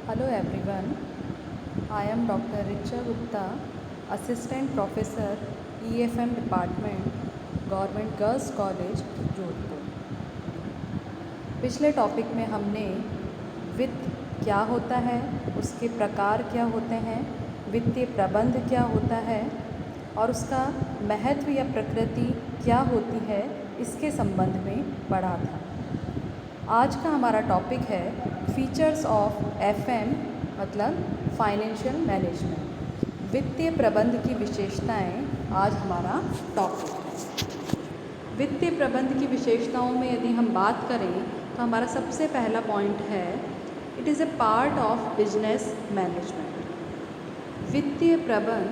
Hello everyone, I am Dr. Richa Gupta, Assistant Professor, EFM Department, Government Girls College, Jodhpur. पिछले topic में हमने वित्त क्या होता है, उसके प्रकार क्या होते हैं, वित्तीय प्रबंध क्या होता है और उसका महत्व या प्रकृति क्या होती है, इसके संबंध में पढ़ा था। आज का हमारा टॉपिक है फीचर्स ऑफ एफएम मतलब फाइनेंशियल मैनेजमेंट। वित्तीय प्रबंध की विशेषताएं आज हमारा टॉपिक है। वित्तीय प्रबंध की विशेषताओं में यदि हम बात करें तो हमारा सबसे पहला पॉइंट है it is a part of business management. वित्तीय प्रबंध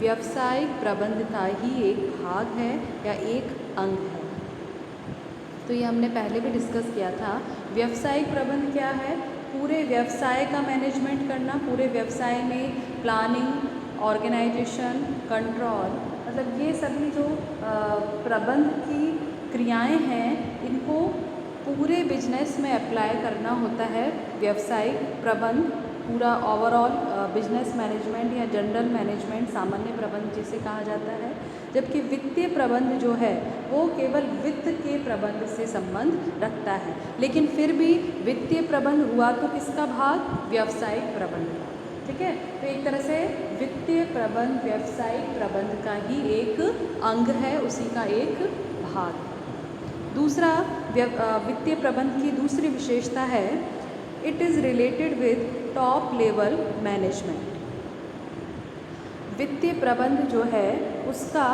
व्यावसायिक प्रबंध का ही एक भाग है या एक अंग है। तो ये हमने पहले भी डिस्कस किया था। व्यावसायिक प्रबंध क्या है? पूरे व्यवसाय का मैनेजमेंट करना, पूरे व्यवसाय में प्लानिंग, ऑर्गेनाइजेशन, कंट्रोल, मतलब ये सभी जो प्रबंध की क्रियाएं हैं इनको पूरे बिजनेस में अप्लाई करना होता है। व्यावसायिक प्रबंध पूरा ओवरऑल बिजनेस मैनेजमेंट या जनरल मैनेजमेंट, सामान्य प्रबंध जिसे कहा जाता है। जबकि वित्तीय प्रबंध जो है वो केवल वित्त के प्रबंध से संबंध रखता है, लेकिन फिर भी वित्तीय प्रबंध हुआ तो किसका भाग? व्यावसायिक प्रबंध का। ठीक है, तो एक तरह से वित्तीय प्रबंध व्यावसायिक प्रबंध का ही एक अंग है, उसी का एक भाग है। दूसरा, वित्तीय प्रबंध की दूसरी विशेषता है it is related with top level management. वित्तीय प्रबंध जो है उसका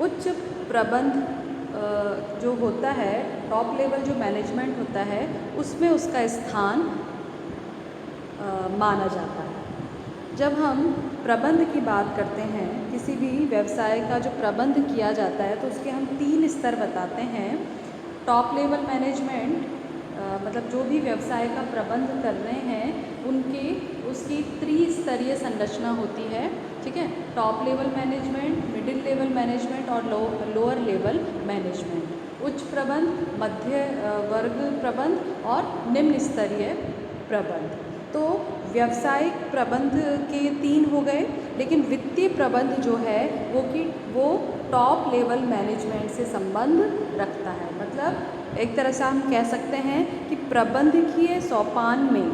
उच्च प्रबंध जो होता है, टॉप लेवल जो मैनेजमेंट होता है उसमें उसका स्थान माना जाता है। जब हम प्रबंध की बात करते हैं, किसी भी व्यवसाय का जो प्रबंध किया जाता है तो उसके हम 3 स्तर बताते हैं। टॉप लेवल मैनेजमेंट मतलब जो भी व्यवसाय का प्रबंध कर रहे हैं उसकी त्रिस्तरीय संरचना होती है। ठीक है, top level management, middle level management और लोअर लेवल मैनेजमेंट। उच्च प्रबंध, मध्य वर्ग प्रबंध और निम्न स्तरीय प्रबंध। तो व्यावसायिक प्रबंध के 3 हो गए, लेकिन वित्तीय प्रबंध जो है वो टॉप लेवल मैनेजमेंट से संबंध रखता है। मतलब एक तरह से हम कह सकते हैं कि प्रबंधकीय सोपान में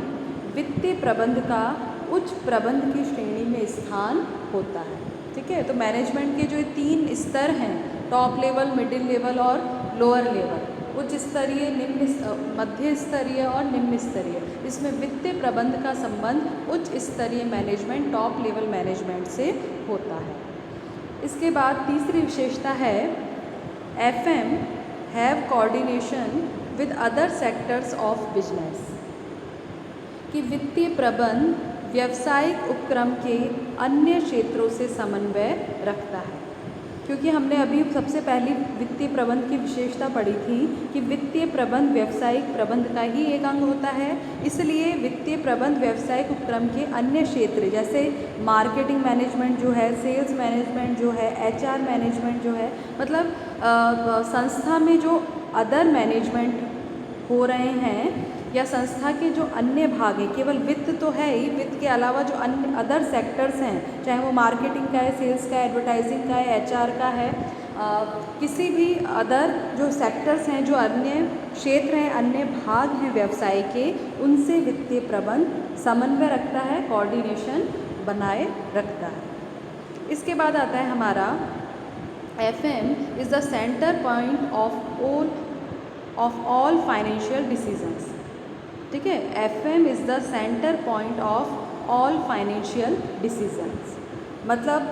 वित्तीय प्रबंध का उच्च प्रबंध की श्रेणी में स्थान होता है। ठीक है, तो मैनेजमेंट के जो 3 स्तर हैं, टॉप लेवल, मिडिल लेवल और लोअर लेवल, उच्च स्तरीय, मध्य स्तरीय और निम्न स्तरीय, इसमें वित्तीय प्रबंध का संबंध उच्च स्तरीय मैनेजमेंट, टॉप लेवल मैनेजमेंट से होता है। इसके बाद तीसरी विशेषता है FM have coordination with other sectors of business, कि वित्तीय प्रबंध व्यावसायिक उपक्रम के अन्य क्षेत्रों से समन्वय रखता है। क्योंकि हमने अभी सबसे पहली वित्तीय प्रबंध की विशेषता पढ़ी थी कि वित्तीय प्रबंध व्यावसायिक प्रबंध का ही एक अंग होता है, इसलिए वित्तीय प्रबंध व्यावसायिक उपक्रम के अन्य क्षेत्र जैसे मार्केटिंग मैनेजमेंट जो है, सेल्स मैनेजमेंट जो है, एचआर मैनेजमेंट जो है, मतलब संस्था में जो अदर मैनेजमेंट हो रहे हैं या संस्था के जो अन्य भाग हैं, केवल वित्त तो है ही, वित्त के अलावा जो अन्य अदर सेक्टर्स हैं, चाहे वो मार्केटिंग का है, सेल्स का है, एडवर्टाइजिंग का है, एचआर का है, किसी भी अदर जो सेक्टर्स हैं, जो अन्य क्षेत्र हैं, अन्य भाग हैं व्यवसाय के, उनसे वित्तीय प्रबंध समन्वय रखता है, कोऑर्डिनेशन बनाए रखता है। इसके बाद आता है हमारा FM is the centre point of all financial decisions. ठीक है, FM is the centre point of all financial decisions. मतलब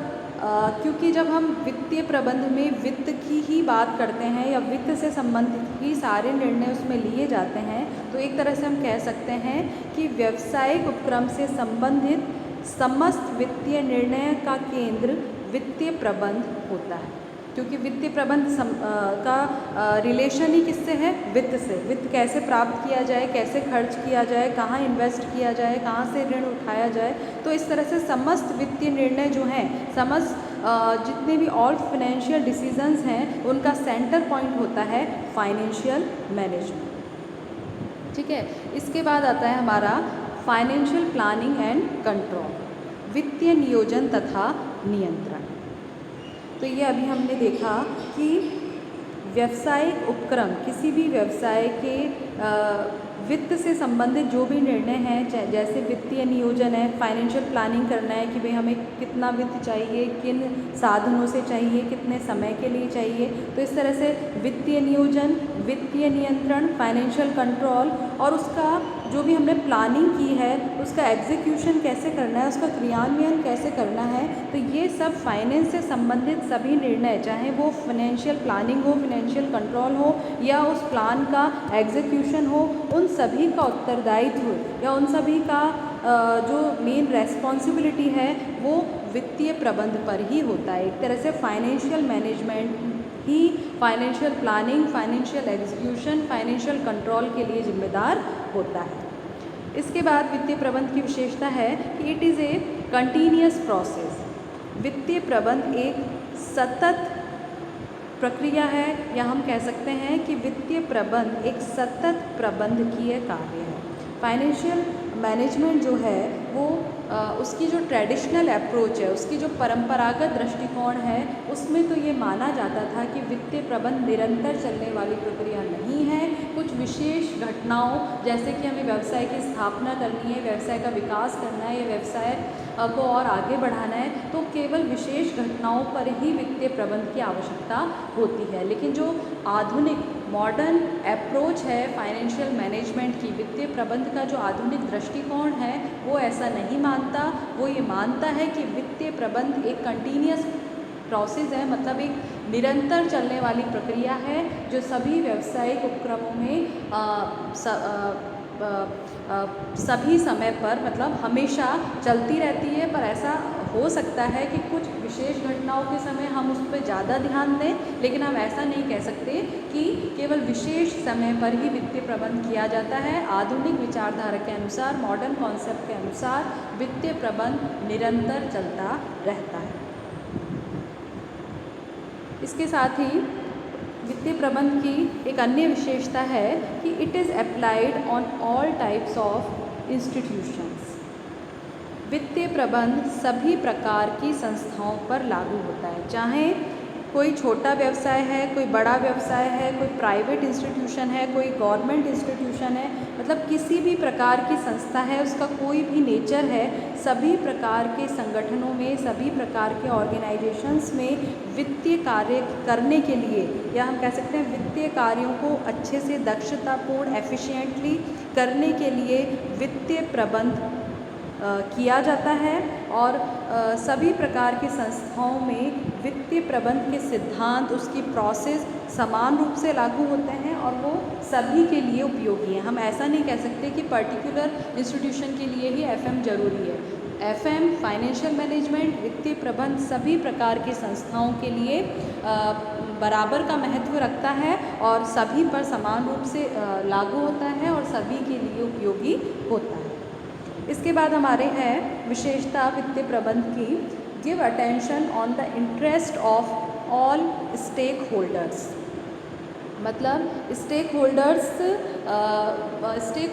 क्योंकि जब हम वित्तीय प्रबंध में वित्त की ही बात करते हैं या वित्त से संबंधित ही सारे निर्णय उसमें लिए जाते हैं, तो एक तरह से हम कह सकते हैं कि व्यावसायिक उपक्रम से संबंधित समस्त वित्तीय निर्णय का केंद्र वित्तीय प्रबंध होता है। क्योंकि वित्तीय प्रबंध का रिलेशन ही किससे है? वित्त से। वित्त कैसे प्राप्त किया जाए, कैसे खर्च किया जाए, कहाँ इन्वेस्ट किया जाए, कहाँ से ऋण उठाया जाए, तो इस तरह से समस्त वित्तीय निर्णय जो हैं, समस्त जितने भी ऑल फाइनेंशियल डिसीजंस हैं, उनका सेंटर पॉइंट होता है फाइनेंशियल मैनेजमेंट। ठीक है, इसके बाद आता है हमारा फाइनेंशियल प्लानिंग एंड कंट्रोल, वित्तीय नियोजन तथा नियंत्रण। तो ये अभी हमने देखा कि व्यावसायिक उपक्रम किसी भी व्यवसाय के वित्त से संबंधित जो भी निर्णय हैं, जैसे वित्तीय नियोजन है, फाइनेंशियल प्लानिंग करना है कि भाई हमें कितना वित्त चाहिए, किन साधनों से चाहिए, कितने समय के लिए चाहिए। तो इस तरह से वित्तीय नियोजन, वित्तीय नियंत्रण, फाइनेंशियल कंट्रोल और उसका जो भी हमने प्लानिंग की है उसका एग्जीक्यूशन कैसे करना है, उसका क्रियान्वयन कैसे करना है। तो ये सब फाइनेंस से संबंधित सभी निर्णय, चाहे वो फाइनेंशियल प्लानिंग हो, फाइनेंशियल कंट्रोल हो या उस प्लान का एग्जीक्यूशन हो, उन सभी का उत्तरदायित्व या उन सभी का जो मेन रेस्पॉन्सिबिलिटी है वो वित्तीय प्रबंध पर ही होता है। एक तरह से फाइनेंशियल मैनेजमेंट ही financial planning, financial execution, financial control के लिए जिम्मेदार होता है। इसके बाद वित्तीय प्रबंध की विशेषता है कि it is a continuous process. वित्तीय प्रबंध एक सतत प्रक्रिया है, या हम कह सकते हैं कि वित्तीय प्रबंध एक सतत प्रबंधकीय कार्य है। फाइनेंशियल मैनेजमेंट जो है वो उसकी जो ट्रेडिशनल अप्रोच है, उसकी जो परंपरागत दृष्टिकोण है, उसमें तो ये माना जाता था कि वित्तीय प्रबंध निरंतर चलने वाली प्रक्रिया नहीं है। कुछ विशेष घटनाओं, जैसे कि हमें व्यवसाय की स्थापना करनी है, व्यवसाय का विकास करना है या व्यवसाय को और आगे बढ़ाना है, तो केवल विशेष घटनाओं पर ही वित्तीय प्रबंध की आवश्यकता होती है। लेकिन जो आधुनिक मॉडर्न अप्रोच है फाइनेंशियल मैनेजमेंट की, वित्तीय प्रबंध का जो आधुनिक दृष्टिकोण है वो ऐसा नहीं मानता। वो ये मानता है कि वित्तीय प्रबंध एक कंटिन्यूअस प्रोसेस है, मतलब एक निरंतर चलने वाली प्रक्रिया है जो सभी व्यावसायिक उपक्रमों में सभी समय पर, मतलब हमेशा चलती रहती है। पर ऐसा हो सकता है कि कुछ विशेष घटनाओं के समय हम उस पर ज़्यादा ध्यान दें, लेकिन हम ऐसा नहीं कह सकते कि केवल विशेष समय पर ही वित्तीय प्रबंध किया जाता है। आधुनिक विचारधारा के अनुसार, मॉडर्न कॉन्सेप्ट के अनुसार वित्तीय प्रबंध निरंतर चलता रहता है। इसके साथ ही वित्तीय प्रबंध की एक अन्य विशेषता है कि it is applied on all types of institutions. वित्तीय प्रबंध सभी प्रकार की संस्थाओं पर लागू होता है, चाहे कोई छोटा व्यवसाय है, कोई बड़ा व्यवसाय है, कोई प्राइवेट इंस्टीट्यूशन है, कोई गवर्नमेंट इंस्टीट्यूशन है, मतलब किसी भी प्रकार की संस्था है, उसका कोई भी नेचर है, सभी प्रकार के संगठनों में, सभी प्रकार के ऑर्गेनाइजेशंस में वित्तीय कार्य करने के लिए, या हम कह सकते हैं वित्तीय कार्यों को अच्छे से दक्षतापूर्ण एफिशिएंटली करने के लिए वित्तीय प्रबंध किया जाता है। और सभी प्रकार की संस्थाओं में वित्तीय प्रबंध के सिद्धांत, उसकी प्रोसेस समान रूप से लागू होते हैं और वो सभी के लिए उपयोगी हैं। हम ऐसा नहीं कह सकते कि पर्टिकुलर इंस्टीट्यूशन के लिए ही एफएम जरूरी है। एफएम, फाइनेंशियल मैनेजमेंट, वित्तीय प्रबंध सभी प्रकार की संस्थाओं के लिए बराबर का महत्व रखता है और सभी पर समान रूप से लागू होता है और सभी के लिए उपयोगी होता है। इसके बाद हमारे हैं विशेषता वित्तीय प्रबंध की, give attention on the interest of all stakeholders. मतलब स्टेक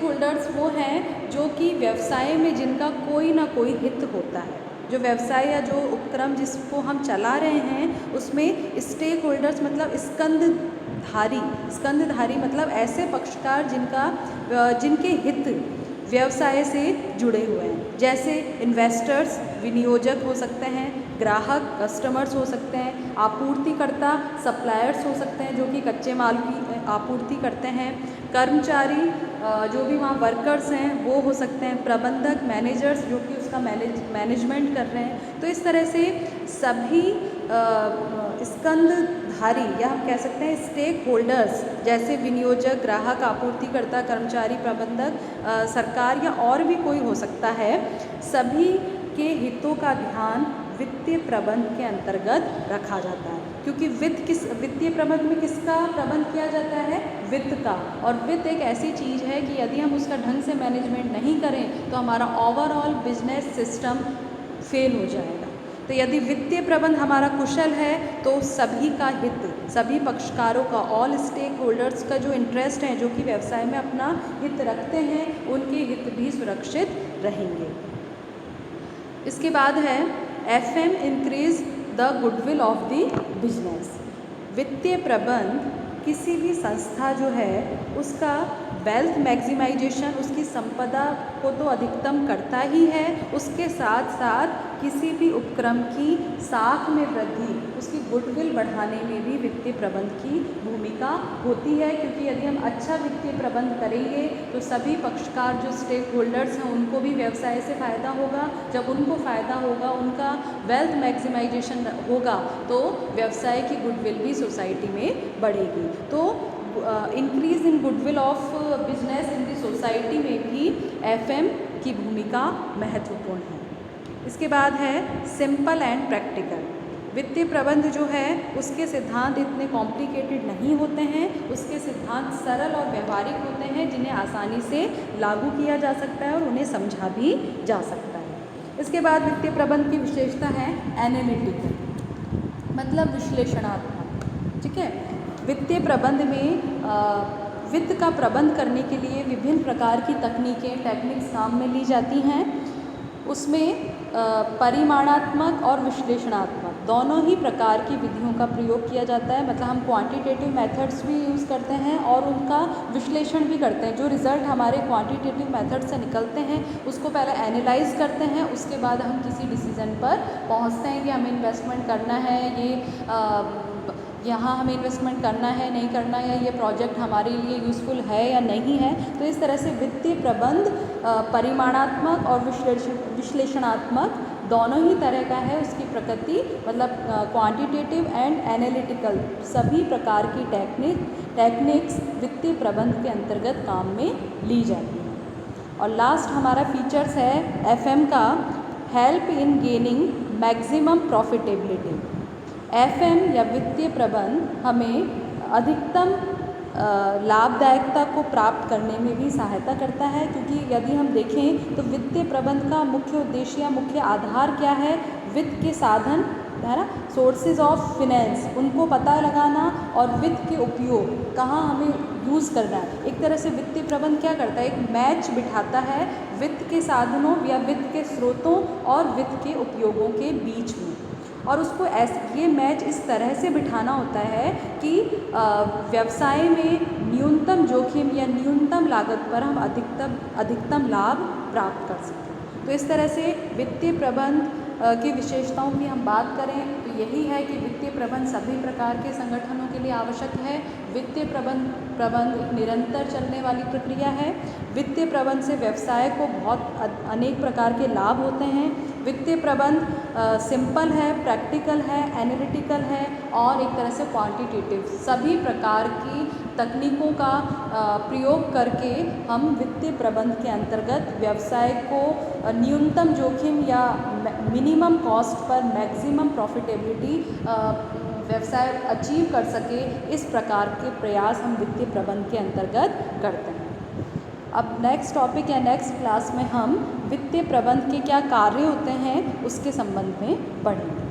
होल्डर्स वो हैं जो कि व्यवसाय में जिनका कोई ना कोई हित होता है। जो व्यवसाय या जो उपक्रम जिसको हम चला रहे हैं उसमें स्टेक होल्डर्स मतलब स्कंधधारी मतलब ऐसे पक्षकार जिनके हित व्यवसाय से जुड़े हुए हैं, जैसे इन्वेस्टर्स विनियोजक हो सकते हैं, ग्राहक कस्टमर्स हो सकते हैं, आपूर्तिकर्ता सप्लायर्स हो सकते हैं जो कि कच्चे माल की आपूर्ति करते हैं, कर्मचारी जो भी वहाँ वर्कर्स हैं वो हो सकते हैं, प्रबंधक मैनेजर्स जो कि उसका मैनेजमेंट कर रहे हैं। तो इस तरह से सभी स्कंधधारी या हम कह सकते हैं स्टेक होल्डर्स जैसे विनियोजक, ग्राहक, आपूर्तिकर्ता, कर्मचारी, प्रबंधक, सरकार या और भी कोई हो सकता है, सभी के हितों का ध्यान वित्तीय प्रबंध के अंतर्गत रखा जाता है। क्योंकि वित्तीय प्रबंध में किसका प्रबंध किया जाता है? वित्त का। और वित्त एक ऐसी चीज़ है कि यदि हम उसका ढंग से मैनेजमेंट नहीं करें तो हमारा ओवरऑल बिजनेस सिस्टम फेल हो जाएगा। तो यदि वित्तीय प्रबंध हमारा कुशल है तो सभी का हित, सभी पक्षकारों का, ऑल स्टेक होल्डर्स का जो इंटरेस्ट है, जो कि व्यवसाय में अपना हित रखते हैं, उनके हित भी सुरक्षित रहेंगे। इसके बाद है FM increase the goodwill of the business. वित्तीय प्रबंध किसी भी संस्था जो है उसका वेल्थ मैक्सिमाइजेशन, उसकी संपदा को तो अधिकतम करता ही है, उसके साथ साथ किसी भी उपक्रम की साख में वृद्धि, उसकी गुडविल बढ़ाने में भी वित्तीय प्रबंध की भूमिका होती है। क्योंकि यदि हम अच्छा वित्तीय प्रबंध करेंगे तो सभी पक्षकार जो स्टेक होल्डर्स हैं उनको भी व्यवसाय से फ़ायदा होगा। जब उनको फ़ायदा होगा, उनका वेल्थ मैक्सिमाइजेशन होगा, तो व्यवसाय की गुडविल भी सोसाइटी में बढ़ेगी। तो increase in goodwill of business in the society में भी FM की भूमिका महत्वपूर्ण है। इसके बाद है सिंपल एंड प्रैक्टिकल। वित्तीय प्रबंध जो है उसके सिद्धांत इतने कॉम्प्लिकेटेड नहीं होते हैं, उसके सिद्धांत सरल और व्यवहारिक होते हैं, जिन्हें आसानी से लागू किया जा सकता है और उन्हें समझा भी जा सकता है। इसके बाद वित्तीय प्रबंध की विशेषता है एनालिटिकल, मतलब विश्लेषणात्मक। ठीक है, वित्तीय प्रबंध में वित्त का प्रबंध करने के लिए विभिन्न प्रकार की तकनीकें, टेक्निक्स काम में ली जाती हैं। उसमें परिमाणात्मक और विश्लेषणात्मक दोनों ही प्रकार की विधियों का प्रयोग किया जाता है। मतलब हम क्वांटिटेटिव मेथड्स भी यूज़ करते हैं और उनका विश्लेषण भी करते हैं। जो रिज़ल्ट हमारे क्वांटिटेटिव मेथड से निकलते हैं उसको पहले एनालाइज करते हैं, उसके बाद हम किसी डिसीज़न पर पहुंचते हैं कि हमें इन्वेस्टमेंट करना है, यहाँ हमें इन्वेस्टमेंट करना है, नहीं करना है, ये प्रोजेक्ट हमारे लिए यूज़फुल है या नहीं है। तो इस तरह से वित्तीय प्रबंध परिमाणात्मक और विश्लेषणात्मक दोनों ही तरह का है। उसकी प्रकृति मतलब क्वांटिटेटिव एंड एनालिटिकल सभी प्रकार की टेक्निक्स वित्तीय प्रबंध के अंतर्गत काम में ली जाती हैं। और लास्ट हमारा फीचर्स है FM का, help in gaining maximum profitability. FM या वित्तीय प्रबंध हमें अधिकतम लाभदायकता को प्राप्त करने में भी सहायता करता है। क्योंकि यदि हम देखें तो वित्तीय प्रबंध का मुख्य उद्देश्य या मुख्य आधार क्या है, वित्त के साधन है ना, सोर्सेज ऑफ फिनेंस, उनको पता लगाना और वित्त के उपयोग कहाँ हमें यूज़ करना है। एक तरह से वित्तीय प्रबंध क्या करता है, एक मैच बिठाता है वित्त के साधनों या वित्त के स्रोतों और वित्त के उपयोगों के बीच में। और उसको ये मैच इस तरह से बिठाना होता है कि व्यवसाय में न्यूनतम जोखिम या न्यूनतम लागत पर हम अधिकतम लाभ प्राप्त कर सकें। तो इस तरह से वित्तीय प्रबंध की विशेषताओं की हम बात करें तो यही है कि वित्तीय प्रबंध सभी प्रकार के संगठनों के लिए आवश्यक है। वित्तीय प्रबंध एक निरंतर चलने वाली प्रक्रिया है। वित्तीय प्रबंध से व्यवसाय को बहुत अनेक प्रकार के लाभ होते हैं। वित्तीय प्रबंध सिंपल है, प्रैक्टिकल है, एनालिटिकल है और एक तरह से क्वांटिटेटिव। सभी प्रकार की तकनीकों का प्रयोग करके हम वित्तीय प्रबंध के अंतर्गत व्यवसाय को न्यूनतम जोखिम या minimum cost per maximum profitability व्यवसाय अचीव कर सके, इस प्रकार के प्रयास हम वित्तीय प्रबंध के अंतर्गत करते हैं। अब नेक्स्ट टॉपिक या नेक्स्ट क्लास में हम वित्तीय प्रबंध के क्या कार्य होते हैं उसके संबंध में पढ़ेंगे।